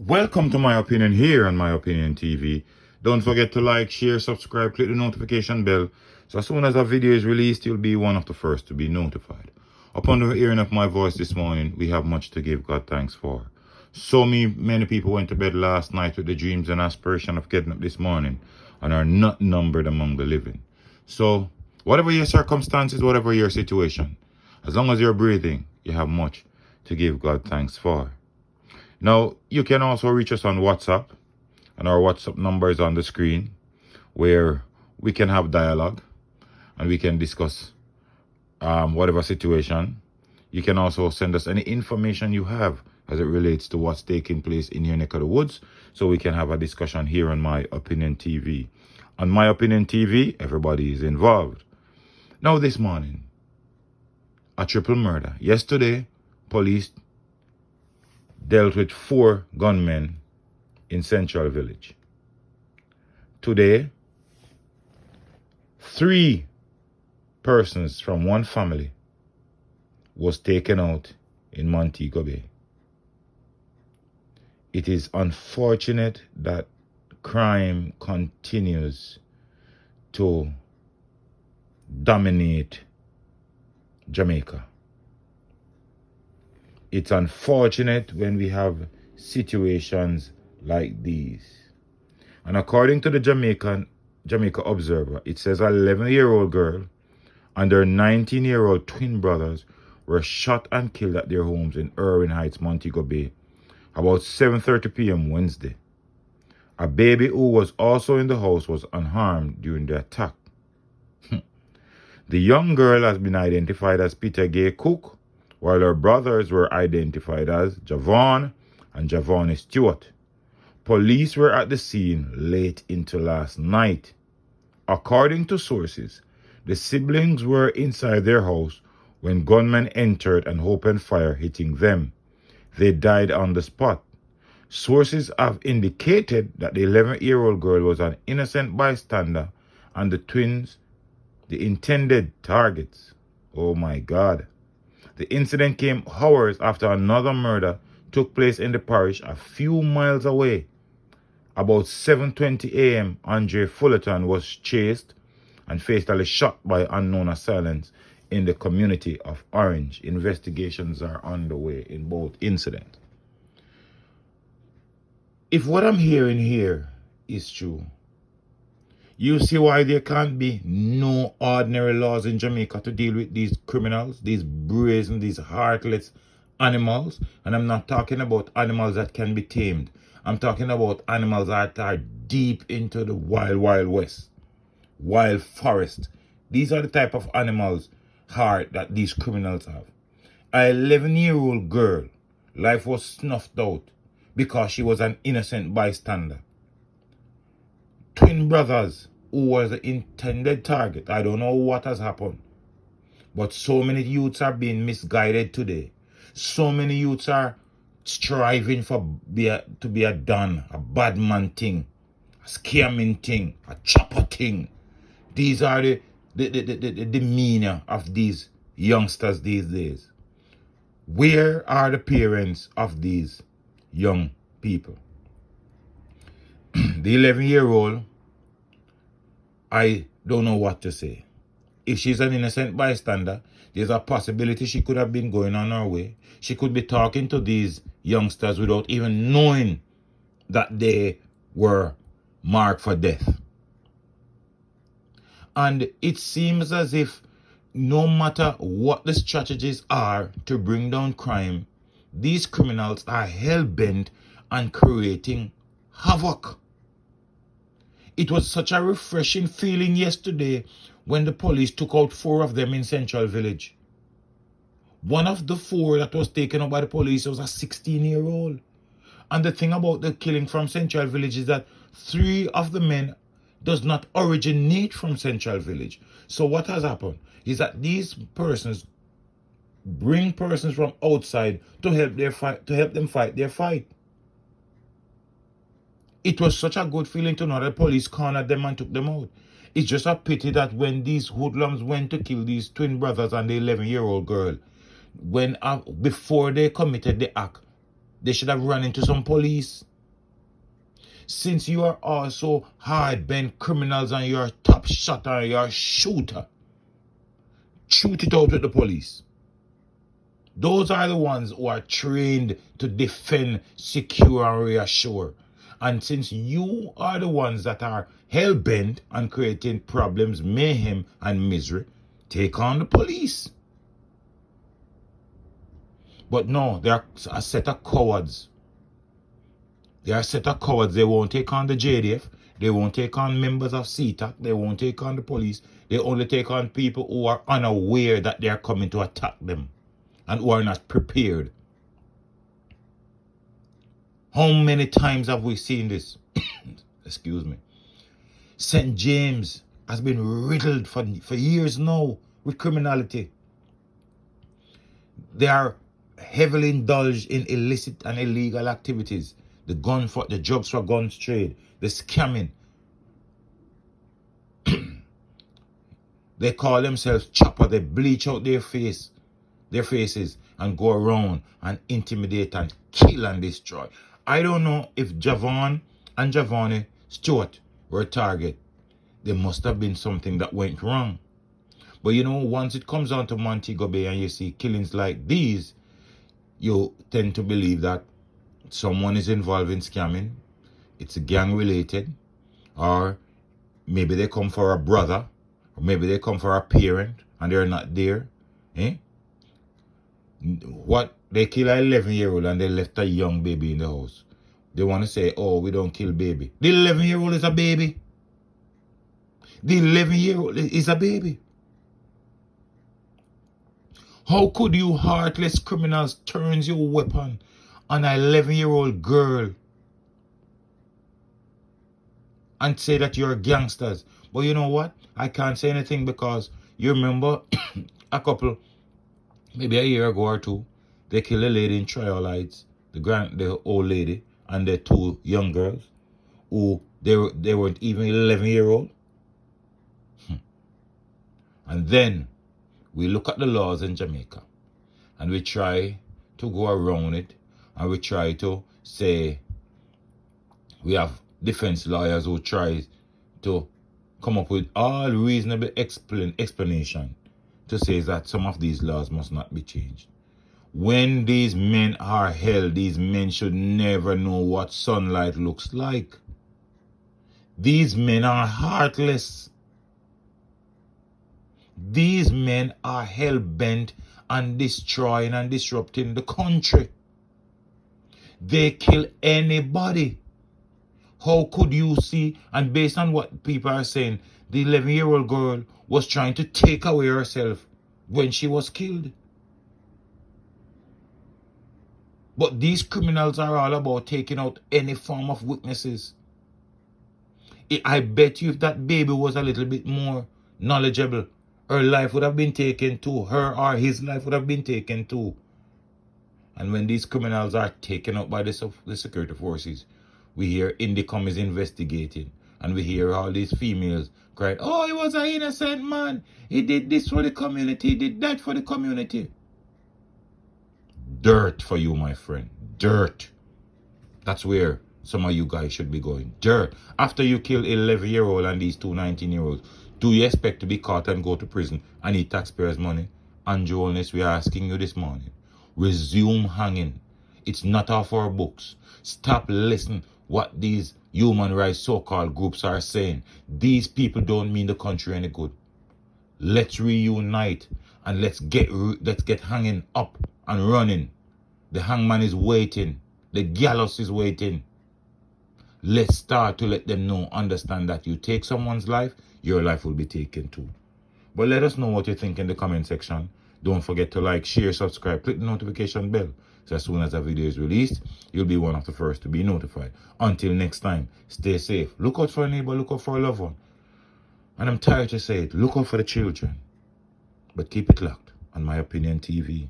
Welcome to My Opinion here on My Opinion TV. Don't forget to like, share, subscribe, click the notification bell so as soon as a video is released, you'll be one of the first to be notified. Upon the hearing of my voice this morning, we have much to give God thanks for. So many people went to bed last night with the dreams and aspiration of getting up this morning and are not numbered among the living. So, whatever your circumstances, whatever your situation, as long as you're breathing, you have much to give God thanks for. Now, you can also reach us on WhatsApp, and our WhatsApp number is on the screen, where we can have dialogue and we can discuss whatever situation. You can also send us any information you have as it relates to what's taking place in your neck of the woods, so we can have a discussion here on My Opinion TV. On My Opinion TV, everybody is involved. Now, this morning, a triple murder. Yesterday, police dealt with 4 gunmen in Central Village. Today, 3 persons from one family was taken out in Montego Bay. It is unfortunate that crime continues to dominate Jamaica. It's unfortunate when we have situations like these. And according to the Jamaica Observer, it says an 11-year-old girl and her 19-year-old twin brothers were shot and killed at their homes in Irwin Heights, Montego Bay, about 7:30 p.m. Wednesday. A baby who was also in the house was unharmed during the attack. The young girl has been identified as Peter Gay Cook, while her brothers were identified as Javon and Javon Stewart. Police were at the scene late into last night. According to sources, the siblings were inside their house when gunmen entered and opened fire, hitting them. They died on the spot. Sources have indicated that the 11-year-old girl was an innocent bystander and the twins the intended targets. Oh my God. The incident came hours after another murder took place in the parish a few miles away. About 7:20 a.m., Andre Fullerton was chased and fatally shot by unknown assailants in the community of Orange. Investigations are underway in both incidents. If what I'm hearing here is true, you see why there can't be no ordinary laws in Jamaica to deal with these criminals, these brazen, these heartless animals. And I'm not talking about animals that can be tamed. I'm talking about animals that are deep into the wild, wild west, wild forest. These are the type of animals heart that these criminals have. An 11-year-old girl, life was snuffed out because she was an innocent bystander. Twin brothers who was the intended target. I don't know what has happened, but so many youths are being misguided today. So many youths are striving for to be a don, a bad man thing, a scamming thing, a chopper thing. These are the demeanor of these youngsters these days. Where are the parents of these young people? The 11-year-old, I don't know what to say. If she's an innocent bystander, there's a possibility she could have been going on her way. She could be talking to these youngsters without even knowing that they were marked for death. And it seems as if no matter what the strategies are to bring down crime, these criminals are hell-bent on creating havoc. It was such a refreshing feeling yesterday when the police took out 4 of them in Central Village. One of the 4 that was taken out by the police was a 16-year-old. And the thing about the killing from Central Village is that 3 of the men does not originate from Central Village. So what has happened is that these persons bring persons from outside to help them fight their fight. It was such a good feeling to know that the police cornered them and took them out. It's just a pity that when these hoodlums went to kill these twin brothers and the 11-year-old girl, before they committed the act, they should have run into some police Since you are also hard-bent criminals and you're a top shot and you're a shooter, shoot it out with the police. Those are the ones who are trained to defend, secure, and reassure. And since you are the ones that are hell-bent on creating problems, mayhem, and misery, take on the police. But no, they are a set of cowards. They are a set of cowards. They won't take on the JDF. They won't take on members of CTAC. They won't take on the police. They only take on people who are unaware that they are coming to attack them and who are not prepared. How many times have we seen this? Excuse me. St. James has been riddled for years now with criminality. They are heavily indulged in illicit and illegal activities. The drugs for guns trade, the scamming. They call themselves chopper. They bleach out their faces and go around and intimidate and kill and destroy. I don't know if Javon and Javonne Stewart were a target. There must have been something that went wrong. But you know, once it comes on to Montego Bay and you see killings like these, you tend to believe that someone is involved in scamming. It's gang related, or maybe they come for a brother, or maybe they come for a parent and they're not there. What? They kill an 11-year-old and they left a young baby in the house. They want to say, oh, we don't kill baby. The 11-year-old is a baby. The 11-year-old is a baby. How could you heartless criminals turn your weapon on an 11-year-old girl and say that you're gangsters? But you know what? I can't say anything because you remember maybe a year ago or two, they killed a lady in Trial Heights, the old lady, and the two young girls who they weren't even 11-year-old. And then we look at the laws in Jamaica and we try to go around it, and we try to say we have defense lawyers who try to come up with all reasonable explanation to say that some of these laws must not be changed. When these men are held, these men should never know what sunlight looks like. These men are heartless. These men are hell-bent on destroying and disrupting the country. They kill anybody. How could you see, and based on what people are saying, the 11-year-old girl was trying to take away herself when she was killed. But these criminals are all about taking out any form of witnesses. I bet you if that baby was a little bit more knowledgeable, her life would have been taken too. Her or his life would have been taken too. And when these criminals are taken out by the security forces, we hear Indicom is investigating. And we hear all these females crying, oh, he was an innocent man. He did this for the community. He did that for the community. Dirt for you, my friend. Dirt. That's where some of you guys should be going. Dirt. After you kill 11-year-old and these two 19-year-olds, do you expect to be caught and go to prison and eat taxpayers' money? Andrew Holness, we are asking you this morning. Resume hanging. It's not off our books. Stop listening what these human rights so-called groups are saying. These people don't mean the country any good. Let's reunite and let's get hanging up and running. The hangman is waiting. The gallows is waiting. Let's start to let them know, understand that you take someone's life, your life will be taken too. But let us know what you think in the comment section. Don't forget to like, share, subscribe, click the notification bell. So as soon as a video is released, you'll be one of the first to be notified. Until next time, stay safe. Look out for a neighbor, look out for a loved one. And I'm tired to say it, look out for the children. But keep it locked on My Opinion TV.